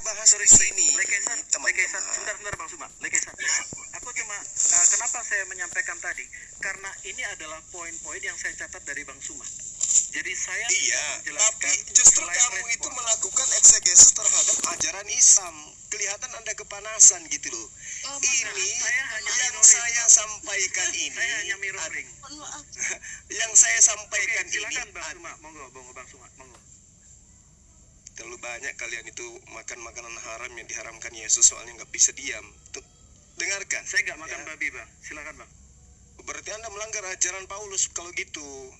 bahas di sini, Lekesan, teman-teman. sebentar Bang Suma, lekesan. Aku cuma, kenapa saya menyampaikan tadi? Karena ini adalah poin-poin yang saya catat dari Bang Suma. Jadi saya Iya, menjelaskan tapi justru selain kamu respon. itu melakukan eksegesis terhadap ajaran Islam. Kelihatan Anda kepanasan gitu loh. Ini saya hanya yang mirroring, saya Bang. sampaikan ini. Saya hanya mirroring. Yang saya sampaikan Oke, silakan ini Bang Suma, monggo Bang Suma, monggo. terlalu banyak kalian itu makan makanan haram yang diharamkan Yesus, soalnya nggak bisa diam. Tuh, dengarkan. Saya nggak makan Ya. babi Bang, silakan Bang. Berarti Anda melanggar ajaran Paulus kalau gitu.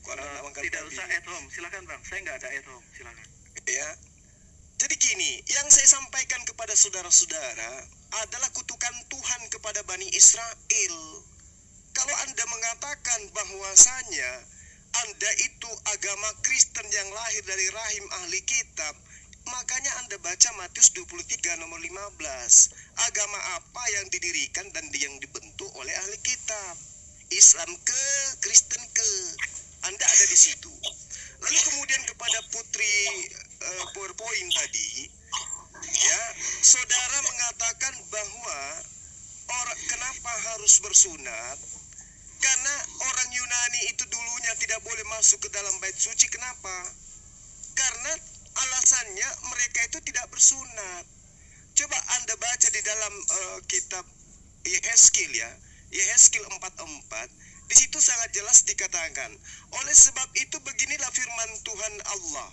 Kalau Anda nggak makan Tidak babi. usah at home, silakan Bang. Saya nggak ada at home, silakan. Ya. Jadi gini, yang saya sampaikan kepada saudara-saudara adalah kutukan Tuhan kepada Bani Israel. Kalau Anda mengatakan bahwasanya Anda itu agama Kristen yang lahir dari rahim ahli kitab, makanya Anda baca Matius 23 nomor 15. Agama apa yang didirikan dan yang dibentuk oleh ahli kitab? Islam ke, Kristen ke. Anda ada di situ. Lalu kemudian kepada Putri PowerPoint tadi, ya, saudara mengatakan bahwa kenapa harus bersunat? Karena orang Yunani itu dulunya tidak boleh masuk ke dalam bait suci. Kenapa? Karena alasannya mereka itu tidak bersunat. Coba Anda baca di dalam kitab Yehezkiel, ya, Yehezkiel 4:4. Di situ sangat jelas dikatakan, oleh sebab itu beginilah firman Tuhan Allah.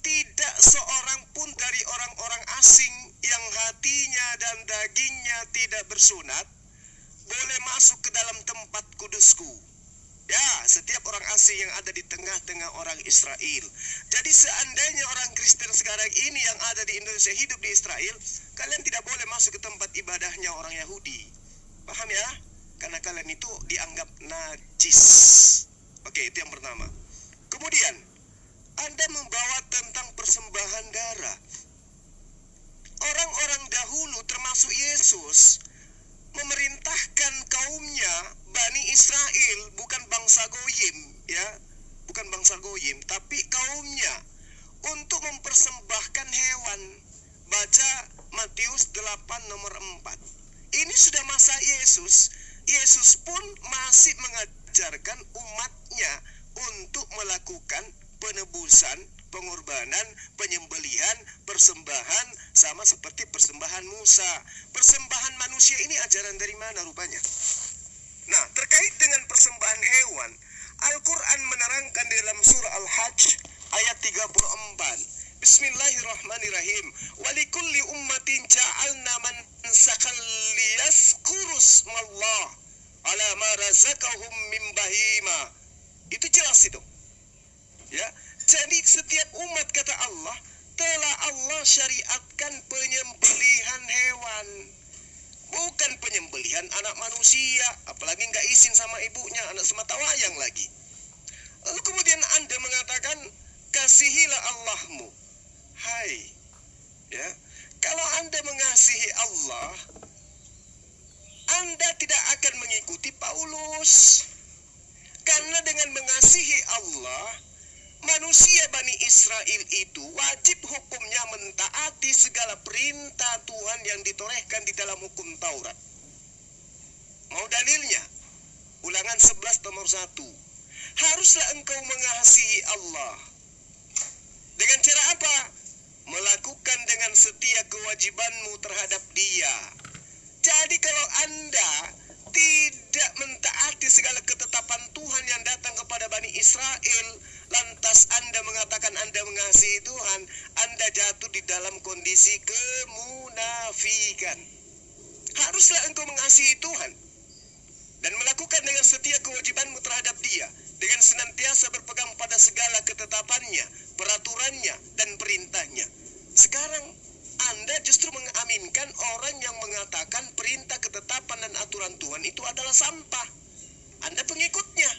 Tidak seorang pun dari orang-orang asing yang hatinya dan dagingnya tidak bersunat boleh masuk ke dalam tempat kudusku. Ya, setiap orang asing yang ada di tengah-tengah orang Israel. Jadi seandainya orang Kristen sekarang ini yang ada di Indonesia hidup di Israel, kalian tidak boleh masuk ke tempat ibadahnya orang Yahudi. Paham ya? Karena kalian itu dianggap najis. Oke, itu yang pertama. Kemudian, Anda membawa tentang persembahan darah. Orang-orang dahulu termasuk Yesus memerintahkan kaumnya Bani Israel, bukan bangsa Goyim, ya, bukan bangsa Goyim, tapi kaumnya, untuk mempersembahkan hewan. Baca Matius 8 nomor 4. Ini sudah masa Yesus. Yesus pun masih mengajarkan umatnya untuk melakukan penebusan, pengorbanan, penyembelihan, persembahan, sama seperti persembahan Musa. Persembahan manusia ini ajaran dari mana rupanya? Nah, terkait dengan persembahan hewan, Al-Quran menerangkan di dalam surah Al-Hajj ayat 34. Bismillahirrahmanirrahim. Walikulli ummatin ja'alna mansakan liyazkuru smallah ala ma razaqahum min bahima. Itu jelas itu. Ya, jadi setiap umat, kata Allah, telah Allah syariatkan penyembelihan hewan, bukan penyembelihan anak manusia, apalagi nggak izin sama ibunya, anak semata wayang lagi. Lalu kemudian Anda mengatakan, kasihilah Allahmu. Hai, ya, kalau Anda mengasihi Allah, Anda tidak akan mengikuti Paulus. Karena dengan mengasihi Allah, manusia Bani Israel itu wajib hukumnya mentaati segala perintah Tuhan yang ditorehkan di dalam hukum Taurat. Mau dalilnya? Ulangan 11 nomor 1. Haruslah engkau mengasihi Allah. Dengan cara apa? Melakukan dengan setia kewajibanmu terhadap Dia. Jadi kalau Anda tidak mentaati segala ketetapan Tuhan yang datang kepada Bani Israel, lantas Anda mengatakan Anda mengasihi Tuhan, Anda jatuh di dalam kondisi kemunafikan. Haruslah engkau mengasihi Tuhan dan melakukan dengan setia kewajibanmu terhadap Dia, dengan senantiasa berpegang pada segala ketetapannya, peraturannya, dan perintahnya. Sekarang Anda justru mengaminkan orang yang mengatakan perintah, ketetapan, dan aturan Tuhan itu adalah sampah. Anda pengikutnya.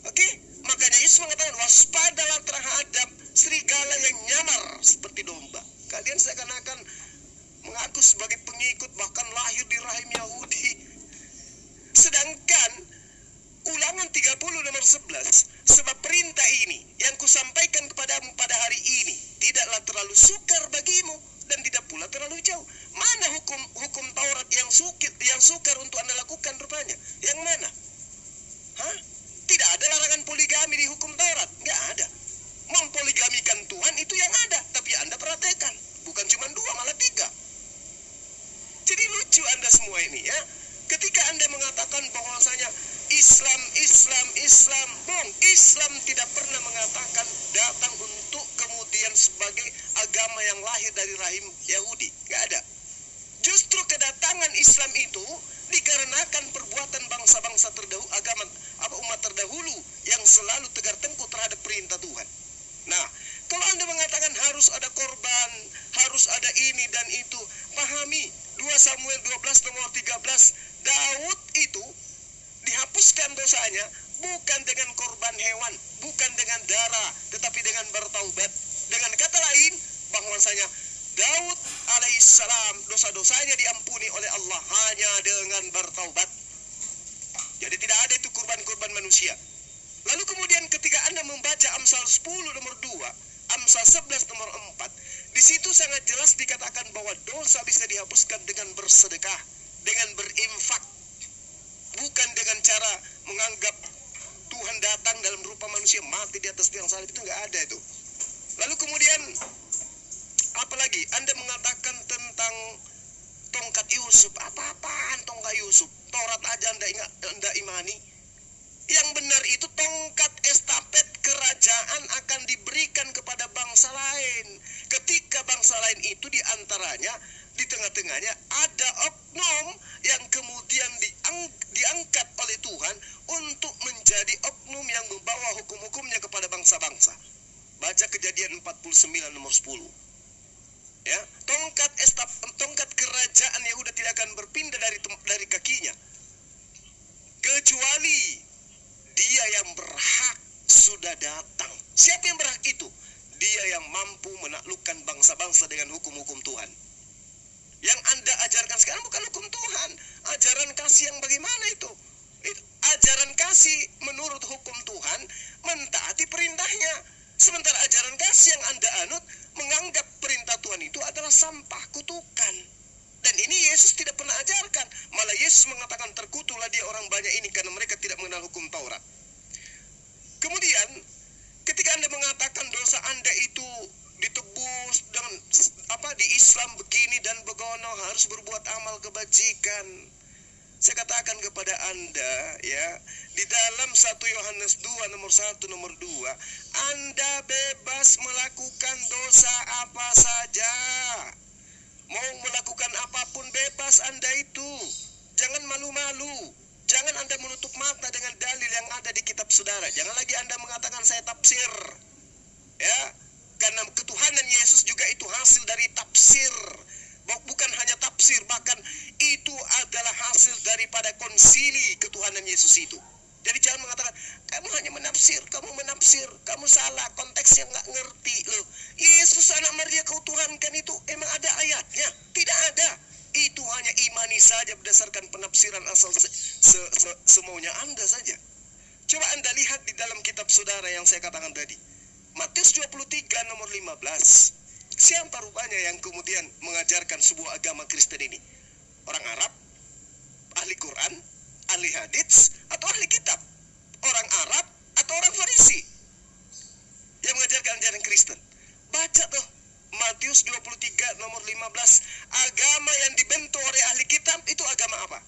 Oke? Makanya Yesus mengatakan, waspadalah terhadap serigala yang nyamar seperti domba. Kalian seakan-akan mengaku sebagai pengikut, bahkan lahir di rahim Yahudi. Sedangkan Ulangan 30 nomor 11, Sebab perintah ini yang kusampaikan kepadamu pada hari ini tidaklah terlalu sukar bagimu dan tidak pula terlalu jauh. Mana hukum Taurat yang sukar untuk Anda lakukan rupanya? Yang mana? Hah? Tidak ada larangan poligami di hukum Taurat. Nggak ada. Mempoligamikan Tuhan itu yang ada. Tapi Anda perhatikan. Bukan cuma 2, malah 3. Jadi lucu Anda semua ini ya. Ketika Anda mengatakan bahwasanya Islam, Islam tidak pernah mengatakan datang untuk kemudian sebagai agama yang lahir dari rahim Yahudi. Nggak ada. Justru kedatangan Islam itu dikarenakan perbuatan bangsa-bangsa terdahulu, umat terdahulu yang selalu tegar tengkuk terhadap perintah Tuhan. Nah, kalau Anda mengatakan harus ada korban, harus ada ini dan itu, pahami 2 Samuel 12 nomor 13, Daud itu dihapuskan dosanya bukan dengan korban hewan, bukan dengan darah, tetapi dengan bertaubat. Dengan kata lain, bahwasanya Daud alaihissalam dosa-dosanya diampuni oleh Allah hanya dengan bertaubat. Jadi tidak ada itu kurban-kurban manusia. Lalu kemudian ketika Anda membaca Amsal 10 nomor 2, Amsal 11 nomor 4, di situ sangat jelas dikatakan bahwa dosa bisa dihapuskan dengan bersedekah, dengan berinfak, bukan dengan cara menganggap Tuhan datang dalam rupa manusia mati di atas tiang salib. Itu nggak ada itu. Lalu kemudian apalagi Anda mengatakan tentang tongkat Yusuf. Apa-apaan tongkat Yusuf? Taurat aja Anda imani. Yang benar itu tongkat estafet kerajaan akan diberikan kepada bangsa lain. Ketika bangsa lain itu diantaranya, di tengah-tengahnya ada oknum yang kemudian diangkat oleh Tuhan untuk menjadi oknum yang membawa hukum-hukumnya kepada bangsa-bangsa. Baca Kejadian 49 nomor 10. Ya, tongkat kerajaan Yehuda tidak akan berpindah dari kakinya kecuali dia yang berhak sudah datang. Siapa yang berhak itu? Dia yang mampu menaklukkan bangsa-bangsa dengan hukum-hukum Tuhan. Yang Anda ajarkan sekarang bukan hukum Tuhan. Ajaran kasih yang bagaimana itu? Ajaran kasih menurut hukum Tuhan, mentaati perintahnya. Sementara ajaran kasih yang Anda anut menganggap perintah Tuhan itu adalah sampah, kutukan. Dan ini Yesus tidak pernah ajarkan. Malah Yesus mengatakan terkutuklah dia orang banyak ini karena mereka tidak mengenal hukum Taurat. Kemudian ketika Anda mengatakan dosa Anda itu ditebus dengan di Islam begini dan begono, harus berbuat amal kebajikan. Saya katakan kepada Anda ya, di dalam 1 Yohanes 2 nomor 1 nomor 2, Anda bebas melakukan dosa apa saja. Mau melakukan apapun bebas Anda itu. Jangan malu-malu. Jangan Anda menutup mata dengan dalil yang ada di kitab saudara. Jangan lagi Anda mengatakan saya tafsir. Ya, karena ketuhanan Yesus juga itu hasil dari tafsir. Bukan hanya tafsir, bahkan itu adalah hasil daripada konsili ketuhanan Yesus itu. Jadi jangan mengatakan kamu hanya menafsir, kamu salah, konteksnya nggak ngerti loh. Yesus anak Maria kau tuhankan itu emang ada ayatnya? Tidak ada. Itu hanya imani saja berdasarkan penafsiran asal semaunya Anda saja. Coba Anda lihat di dalam kitab saudara yang saya katakan tadi. Matius 23 nomor 15. Siapa rupanya yang kemudian mengajarkan sebuah agama Kristen ini? Orang Arab? Ahli Quran? Ahli hadits? Atau ahli kitab? Orang Arab atau orang Farisi yang mengajarkan ajaran Kristen? Baca tuh Matius 23 nomor 15. Agama yang dibentuk oleh ahli kitab itu agama apa?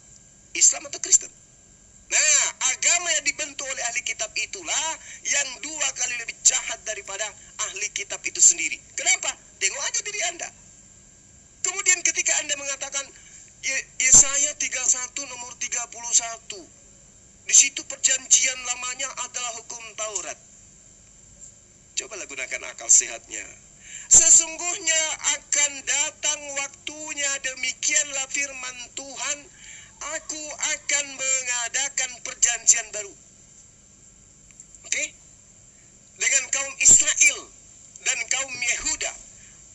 Islam atau Kristen? Nah, agama yang dibentuk oleh ahli kitab itulah yang 2 kali lebih jahat daripada ahli kitab itu sendiri. Kenapa? Tengok aja diri Anda. Kemudian ketika Anda mengatakan Yesaya 31 nomor 31, di situ perjanjian lamanya adalah hukum Taurat. Cobalah gunakan akal sehatnya. Sesungguhnya akan datang waktunya, demikianlah firman Tuhan, aku akan mengadakan perjanjian baru. Oke? Dengan kaum Israel dan kaum Yehuda.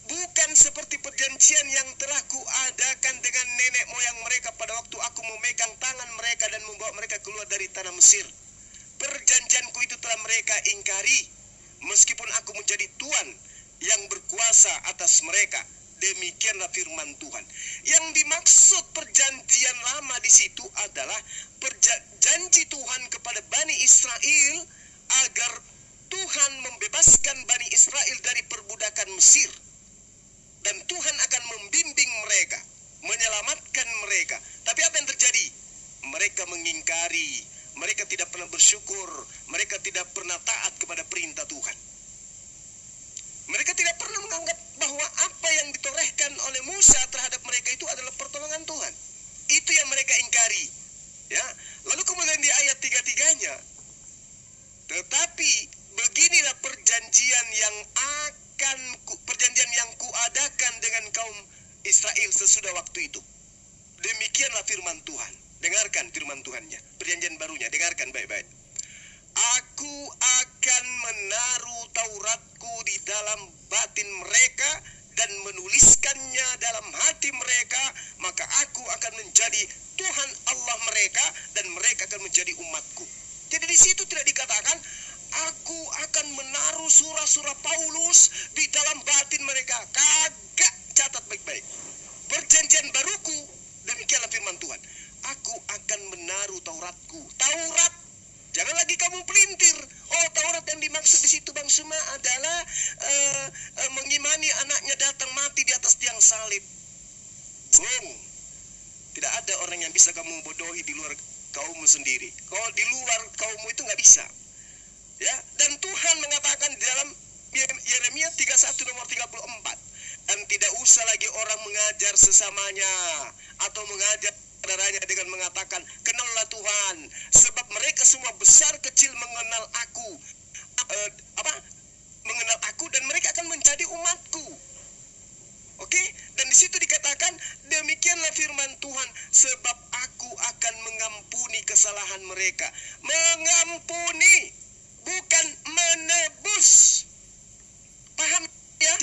Bukan seperti perjanjian yang telah kuadakan dengan nenek moyang mereka pada waktu aku memegang tangan mereka dan membawa mereka keluar dari tanah Mesir. Perjanjianku itu telah mereka ingkari, meskipun aku menjadi Tuhan yang berkuasa atas mereka. Demikianlah firman Tuhan. Yang dimaksud perjanjian lama di situ adalah janji Tuhan kepada Bani Israel agar Tuhan membebaskan Bani Israel dari perbudakan Mesir. Dan Tuhan akan membimbing mereka, menyelamatkan mereka. Tapi apa yang terjadi? Mereka mengingkari, mereka tidak pernah bersyukur, mereka tidak pernah taat kepada perintah Tuhan. Mereka tidak pernah menganggap bahwa apa yang ditorehkan oleh Musa terhadap mereka itu adalah pertolongan Tuhan. Itu yang mereka ingkari. Ya, lalu kemudian di ayat 3-3-nya, tetapi beginilah perjanjian yang kuadakan dengan kaum Israel sesudah waktu itu. Demikianlah firman Tuhan. Dengarkan firman Tuhannya, perjanjian barunya, dengarkan baik-baik. Aku akan menaruh Tauratku di dalam batin mereka dan menuliskannya dalam hati mereka, maka aku akan menjadi Tuhan Allah mereka dan mereka akan menjadi umatku. Jadi di situ tidak dikatakan aku akan menaruh surah-surah Paulus di dalam batin mereka. Kagak, catat baik-baik. Perjanjian baruku, demikianlah firman Tuhan. Aku akan menaruh Tauratku. Taurat, jangan lagi kamu pelintir. Oh, Taurat yang dimaksud di situ Bang Suma adalah mengimani anaknya datang mati di atas tiang salib. Tidak ada orang yang bisa kamu bodohi di luar kaummu sendiri. Kalau di luar kaummu itu nggak bisa. Ya, dan Tuhan mengatakan di dalam Yeremia 31 nomor 34, dan tidak usah lagi orang mengajar sesamanya atau mengajar saudaranya dengan mengatakan, kenallah Tuhan, sebab mereka semua besar kecil mengenal aku. Mengenal aku dan mereka akan menjadi umatku. Oke? Dan di situ dikatakan, demikianlah firman Tuhan, sebab aku akan mengampuni kesalahan mereka. Mengampuni, bukan menebus. Paham ya?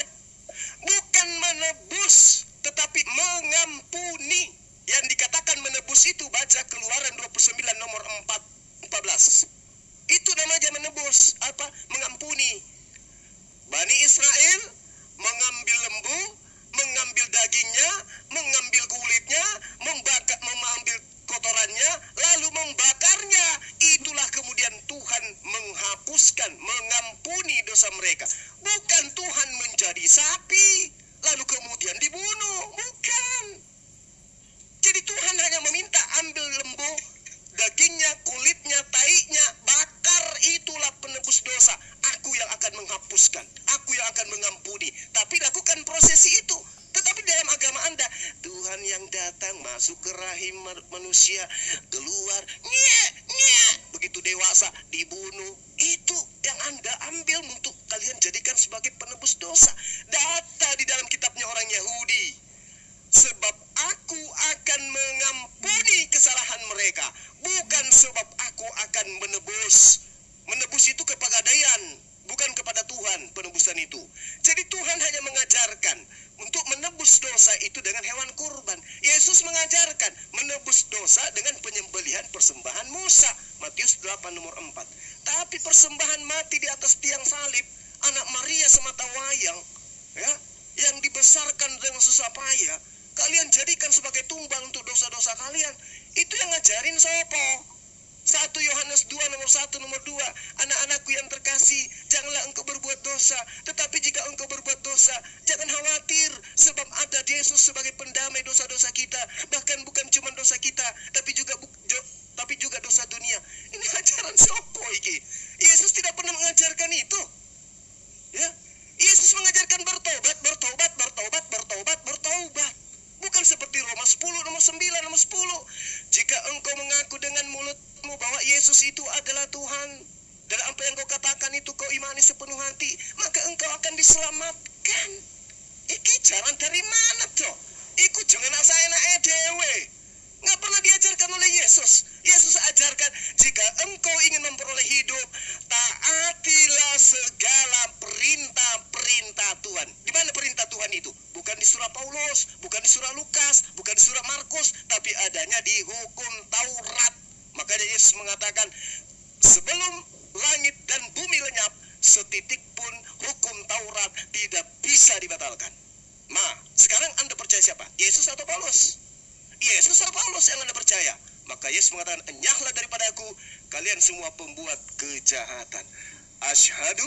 Bukan menebus, tetapi mengampuni. Yang dikatakan menebus itu, baca Keluaran 29 nomor 14. Itu namanya menebus, mengampuni. Bani Israel mengambil lembu, mengambil dagingnya, mengambil kulitnya, mengambil kotorannya, lalu membakarnya. Itulah kemudian Tuhan menghapuskan, mengampuni dosa mereka. Bukan Tuhan menjadi sapi, lalu kemudian dibunuh. Bukan. Jadi Tuhan hanya meminta ambil lembu, dagingnya, kulitnya, taiknya, bakar, itulah penebus dosa. Aku yang akan menghapuskan, aku yang akan mengampuni. Tapi lakukan prosesi itu. Tetapi dalam agama Anda, Tuhan yang datang masuk ke rahim manusia, keluar, begitu dewasa, dibunuh. Itu yang Anda ambil untuk kalian jadikan sebagai penebus dosa. Data di dalam kitabnya orang Yahudi. Sebab aku akan mengampuni kesalahan mereka, bukan sebab aku akan menebus. Menebus itu kepegadaian, bukan kepada Tuhan penebusan itu. Jadi Tuhan hanya mengajarkan untuk menebus dosa itu dengan hewan kurban. Yesus mengajarkan menebus dosa dengan penyembelihan persembahan Musa, Matius 8 nomor 4. Tapi persembahan mati di atas tiang salib, anak Maria sematawayang, ya, yang dibesarkan dengan susah payah, kalian jadikan sebagai tumbal untuk dosa-dosa kalian. Itu yang ngajarin sopo. 1 Yohanes 2 nomor 1 nomor 2, anak-anakku yang terkasih, janganlah engkau berbuat dosa. Tetapi jika engkau berbuat dosa, jangan khawatir, sebab ada Yesus sebagai pendamai dosa-dosa kita. Bahkan bukan cuma dosa kita, tapi juga dosa dunia. Ini ajaran sopo iki. Yesus tidak pernah mengajarkan itu. Ya, Yesus mengajarkan bertobat, bertobat, bertobat, bertobat, bertobat. Bukan seperti Roma 10 nomor 9 nomor 10. Jika engkau mengaku dengan mulutmu bahwa Yesus itu adalah Tuhan, dan apa yang kau katakan itu kau imani sepenuh hati, maka engkau akan diselamatkan. Iki jalan dari mana toh? Iku jangan asal enak dewe. Nggak pernah diajarkan oleh Yesus. Yesus ajarkan, jika engkau ingin memperoleh hidup, taatilah segala perintah-perintah Tuhan. Di mana perintah Tuhan itu? Bukan di surah Paulus, bukan di surah Lukas, bukan di surah Markus, tapi adanya di hukum Taurat. Makanya Yesus mengatakan, Sebelum langit dan bumi lenyap, setitik pun hukum Taurat tidak bisa dibatalkan. Nah, sekarang Anda percaya siapa? Yesus atau Paulus? Yesus atau Paulus yang Anda percaya? Maka Yesus mengatakan, enyahlah daripada aku, kalian semua pembuat kejahatan. Asyhadu,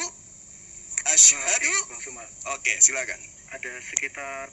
asyhadu. Bang Suma, Oke, silakan. ada sekitar